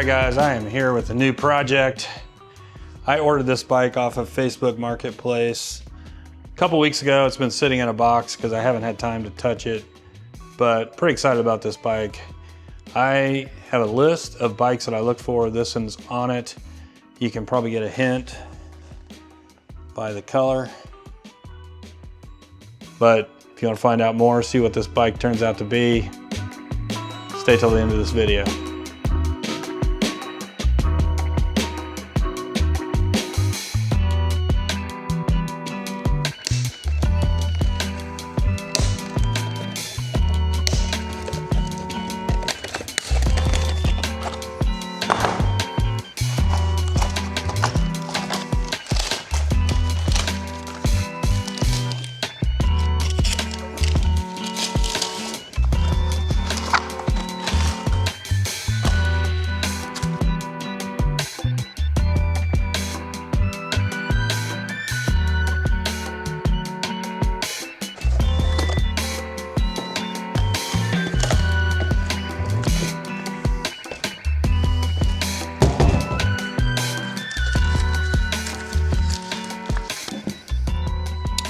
guys, I am here with a new project. I ordered this bike off of Facebook Marketplace a couple weeks ago. It's been sitting in a box because I haven't had time to touch it, but pretty excited about this bike. I have a list of bikes that I look for. This one's on it. You can probably get a hint by the color. But if you want to find out more, see what this bike turns out to be, stay till the end of this video.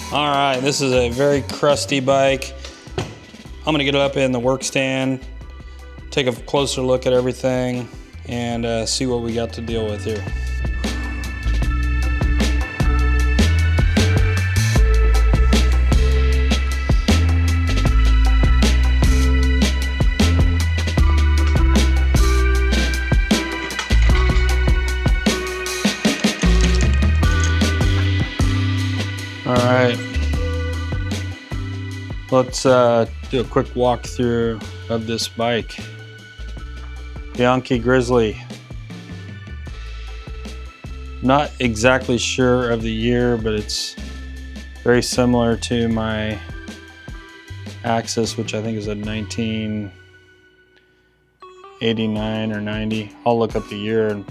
All right, this is a very crusty bike. I'm gonna get it up in the work stand, take a closer look at everything, and see what we got to deal with here. All right, let's do a quick walkthrough of this bike. Bianchi Grizzly. Not exactly sure of the year, but it's very similar to my Axis, which I think is a 1989 or 90. I'll look up the year and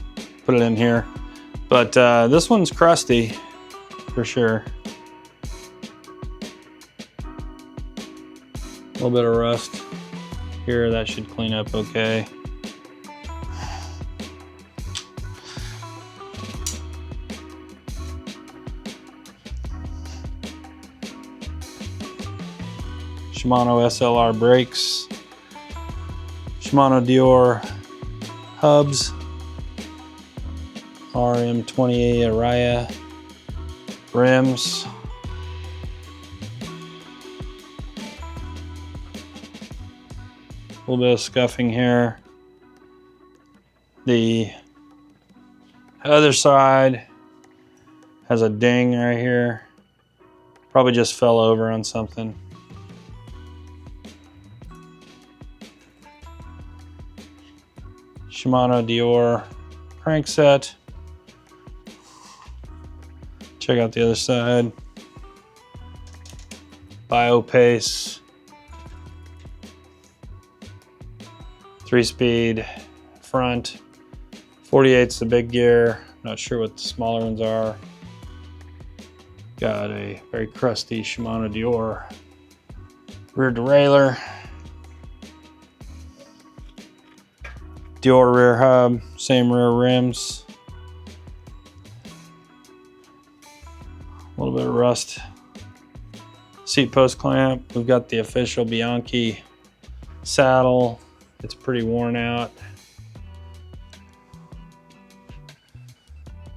put it in here. But this one's crusty for sure. A little bit of rust here, that should clean up okay. Shimano SLR brakes, Shimano Dior hubs, RM28 Araya rims. A little bit of scuffing here. The other side has a ding right here. Probably just fell over on something. Shimano Dior crankset. Check out the other side. Biopace. 3-speed front, 48's the big gear. Not sure what the smaller ones are. Got a very crusty Shimano Dior rear derailleur. Dior rear hub, same rear rims. A little bit of rust. Seat post clamp. We've got the official Bianchi saddle. It's pretty worn out.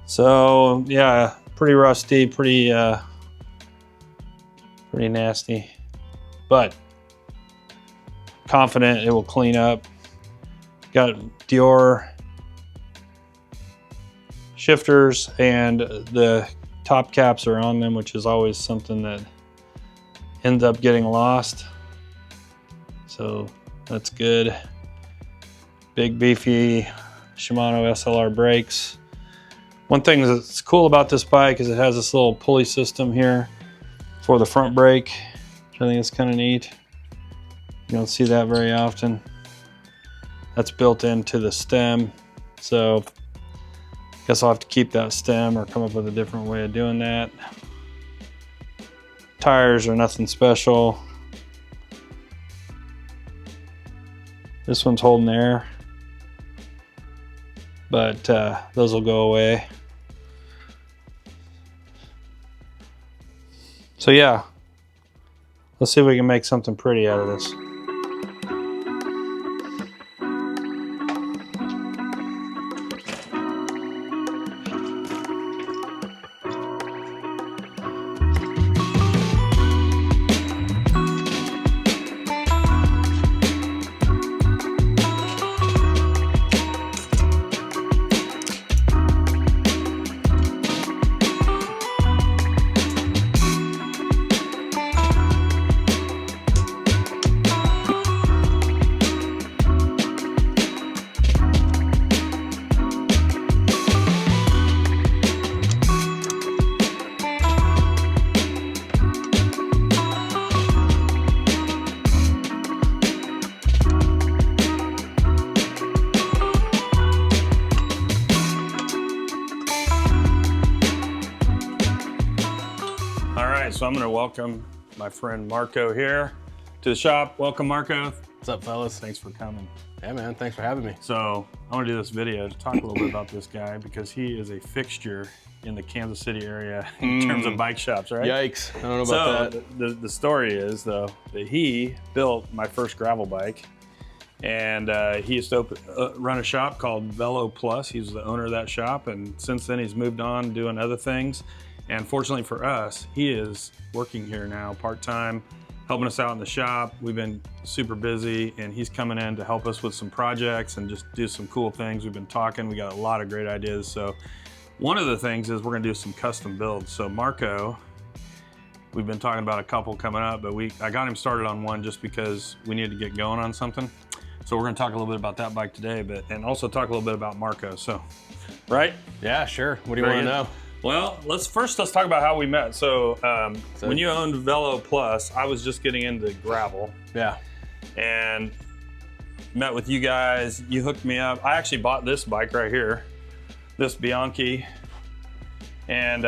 So yeah, pretty rusty, pretty nasty, but confident it will clean up. Got Dior shifters and the top caps are on them, which is always something that ends up getting lost. So that's good. Big beefy Shimano SLR brakes. One thing that's cool about this bike is it has this little pulley system here for the front brake, which I think is kind of neat. You don't see that very often. That's built into the stem, so I guess I'll have to keep that stem or come up with a different way of doing that. Tires are nothing special. This one's holding air. but those will go away. So yeah, let's see if we can make something pretty out of this. So I'm going to welcome my friend Marco here to the shop. Welcome, Marco. What's up, fellas? Thanks for coming. Yeah, man. Thanks for having me. So I want to do this video to talk a little bit about this guy because he is a fixture in the Kansas City area in terms of bike shops, right? Yikes. I don't know about that. The story is, though, that he built my first gravel bike, and he used to run a shop called Velo Plus. He's the owner of that shop, and since then he's moved on doing other things. And fortunately for us, he is working here now part-time, helping us out in the shop. We've been super busy, and he's coming in to help us with some projects and just do some cool things. We've been talking, we got a lot of great ideas. So one of the things is we're gonna do some custom builds. So Marco, we've been talking about a couple coming up, but I got him started on one just because we needed to get going on something. So we're gonna talk a little bit about that bike today, and also talk a little bit about Marco, so, right? Yeah, sure. What do you wanna know? Well, let's talk about how we met. So when you owned Velo Plus, I was just getting into gravel. Yeah. And met with you guys. You hooked me up. I actually bought this bike right here, this Bianchi. And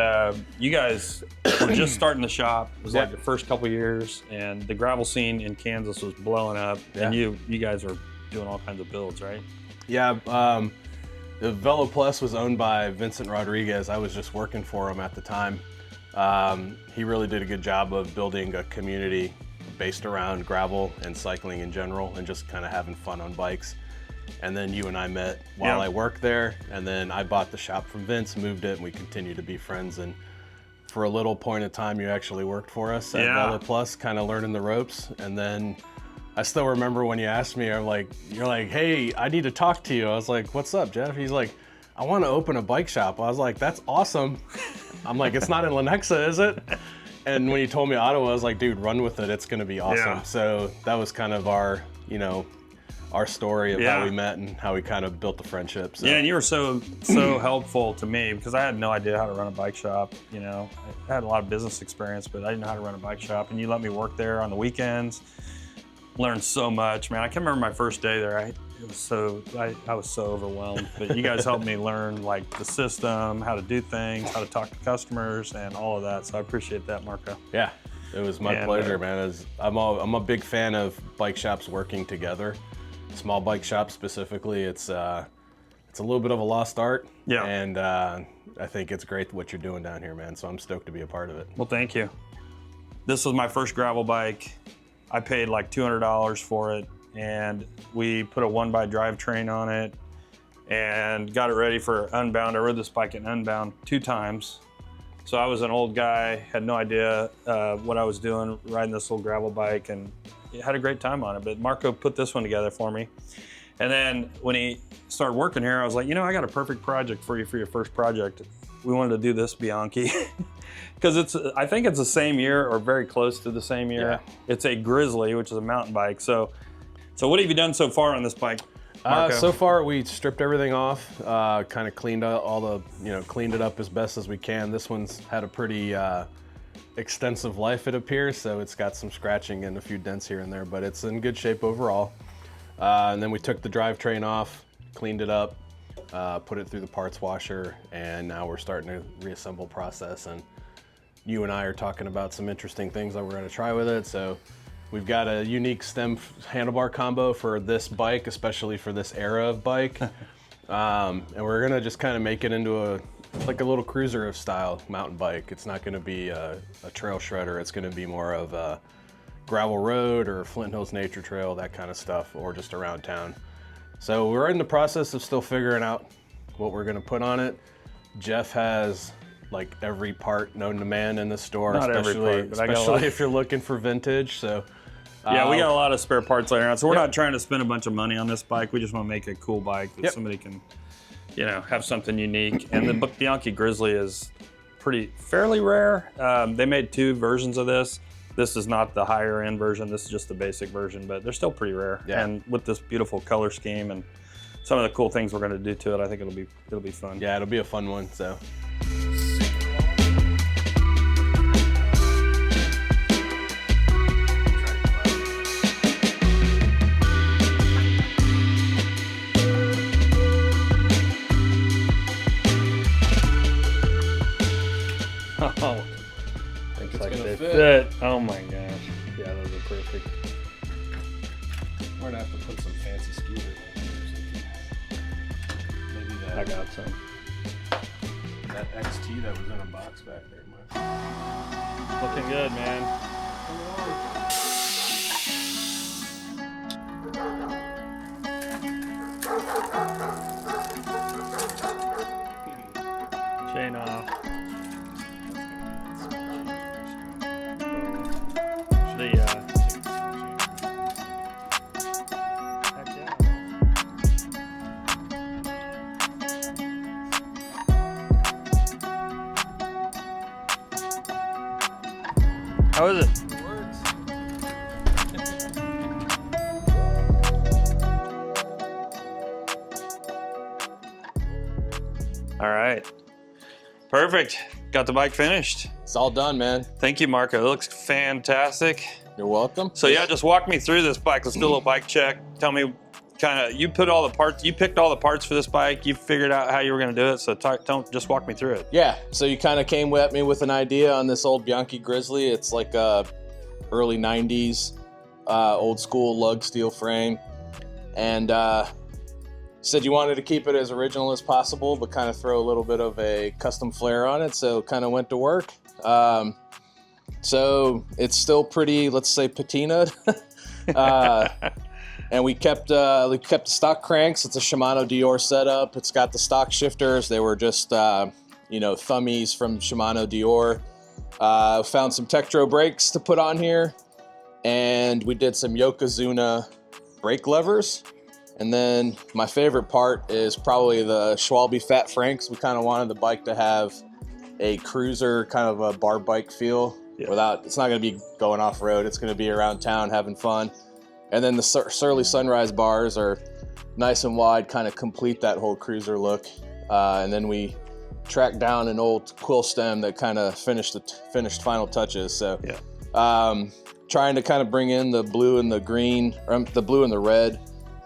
you guys were just starting the shop. It was like the first couple years, and the gravel scene in Kansas was blowing up. Yeah. And you guys are doing all kinds of builds, right? Yeah. The Velo Plus was owned by Vincent Rodriguez. I was just working for him at the time. He really did a good job of building a community based around gravel and cycling in general, and just kind of having fun on bikes. And then you and I met while I worked there, and then I bought the shop from Vince, moved it, and we continued to be friends. And for a little point of time, you actually worked for us at Velo Plus, kind of learning the ropes. And then I still remember when you asked me, you're like, hey, I need to talk to you. I was like, what's up, Jeff? He's like, I want to open a bike shop. I was like, that's awesome. I'm like, it's not in Lenexa, is it? And when you told me Ottawa, I was like, dude, run with it. It's going to be awesome. Yeah. So that was kind of our story of how we met and how we kind of built the friendship. So. Yeah, and you were so helpful to me because I had no idea how to run a bike shop. You know, I had a lot of business experience, but I didn't know how to run a bike shop. And you let me work there on the weekends. Learned so much, man. I can remember my first day there. I was so overwhelmed. But you guys helped me learn like the system, how to do things, how to talk to customers, and all of that. So I appreciate that, Marco. Yeah, it was my pleasure, man. I'm a big fan of bike shops working together. Small bike shops specifically. It's a little bit of a lost art. Yeah. And I think it's great what you're doing down here, man. So I'm stoked to be a part of it. Well, thank you. This was my first gravel bike. I paid like $200 for it, and we put a 1x drivetrain on it and got it ready for Unbound. I rode this bike in Unbound 2 times. So I was an old guy, had no idea what I was doing, riding this little gravel bike, and had a great time on it. But Marco put this one together for me. And then when he started working here, I was like, I got a perfect project for you for your first project. We wanted to do this Bianchi. Because I think it's the same year or very close to the same year. Yeah. It's a Grizzly, which is a mountain bike. So what have you done so far on this bike, Marco? So far, we stripped everything off, kind of cleaned out cleaned it up as best as we can. This one's had a pretty extensive life, it appears. So it's got some scratching and a few dents here and there, but it's in good shape overall. And then we took the drivetrain off, cleaned it up, put it through the parts washer, and now we're starting to reassemble process. And you and I are talking about some interesting things that we're going to try with it. So we've got a unique stem handlebar combo for this bike, especially for this era of bike. And we're gonna just kind of make it into like a little cruiser of style mountain bike. It's not gonna be a trail shredder. It's gonna be more of a gravel road or Flint Hills Nature Trail, that kind of stuff, or just around town. So we're in the process of still figuring out what we're gonna put on it. Jeff has like every part known to man in the store, Not especially, every part, but I got a lot. especially if you're looking for vintage. So yeah, we got a lot of spare parts laying around. So we're not trying to spend a bunch of money on this bike. We just want to make a cool bike that somebody can, you know, have something unique. And the Bianchi Grizzly is fairly rare. They made 2 versions of this. This is not the higher end version. This is just the basic version, but they're still pretty rare. Yeah. And with this beautiful color scheme and some of the cool things we're going to do to it, I think it'll be fun. yeah, it'll be a fun one. So. Oh, looks like gonna they fit. fit. Oh my gosh. Yeah, those are perfect. We're gonna have to put some fancy skewer in. Maybe that. I got some. That XT that was in a box back there, Mike. Looking good, man. Chain off. Heck yeah. How is it? It works. All right. Perfect. Got the bike finished. It's all done, man. Thank you, Marco. It looks fantastic. You're welcome. So yeah, just walk me through this bike. Let's do a little bike check. Tell me you picked all the parts for this bike. You figured out how you were going to do it. So just walk me through it. Yeah, so you kind of came at me with an idea on this old Bianchi Grizzly. It's like a early 90s, old school lug steel frame. And said you wanted to keep it as original as possible, but kind of throw a little bit of a custom flair on it. So kind of went to work. So it's still pretty, let's say, patinaed. And we kept the stock cranks. It's a Shimano Dior setup. It's got the stock shifters. They were just thummies from Shimano Dior. Found some Tektro brakes to put on here, and we did some Yokozuna brake levers. And then my favorite part is probably the Schwalbe Fat Franks. We kind of wanted the bike to have a cruiser, kind of a bar bike feel. Yeah. It's not going to be going off road. It's going to be around town having fun. And then the Surly Sunrise bars are nice and wide, kind of complete that whole cruiser look. And then we tracked down an old quill stem that kind of finished final touches. So trying to kind of bring in the blue and the green, or the blue and the red.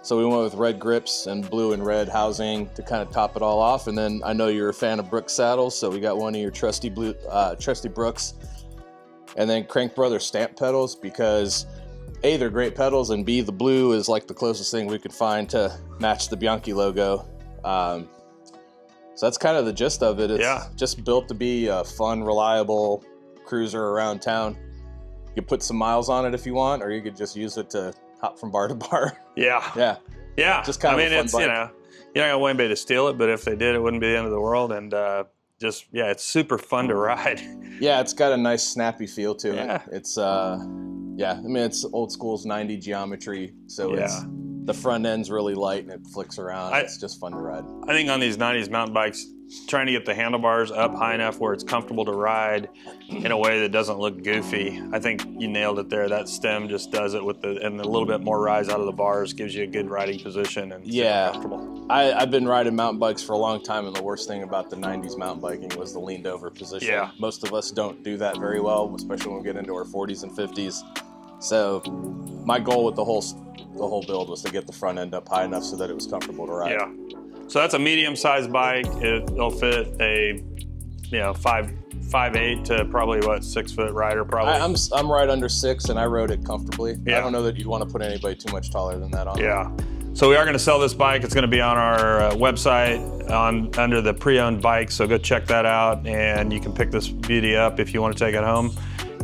So we went with red grips and blue and red housing to kind of top it all off. And then I know you're a fan of Brooks saddles, so we got one of your trusty Brooks. And then Crank Brothers stamp pedals, because A, they're great pedals, and B, the blue is like the closest thing we could find to match the Bianchi logo. So that's kind of the gist of it. It's just built to be a fun, reliable cruiser around town. You could put some miles on it if you want, or you could just use it to hop from bar to bar. Yeah. Just kind of a fun it's, bike. you're not going to want anybody to steal it, but if they did, it wouldn't be the end of the world. And it's super fun to ride. Yeah, it's got a nice snappy feel to it. Yeah. It's it's old school's 90 geometry, so it's the front end's really light and it flicks around. It's just fun to ride. I think on these 90s mountain bikes, trying to get the handlebars up high enough where it's comfortable to ride in a way that doesn't look goofy. I think you nailed it there. That stem just does it and a little bit more rise out of the bars gives you a good riding position and super comfortable. I've been riding mountain bikes for a long time, and the worst thing about the 90s mountain biking was the leaned over position. Yeah. Most of us don't do that very well, especially when we get into our 40s and 50s. So my goal with the whole build was to get the front end up high enough so that it was comfortable to ride. Yeah. So that's a medium-sized bike. It'll fit a 5'8" to probably 6 foot rider probably. I'm right under 6, and I rode it comfortably. Yeah. I don't know that you'd want to put anybody too much taller than that on. Yeah. So we are going to sell this bike. It's going to be on our website under the pre-owned bikes. So go check that out, and you can pick this beauty up if you want to take it home.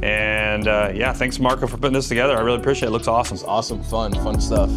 And yeah, thanks Marco for putting this together. I really appreciate it. It looks awesome. It's awesome, fun stuff.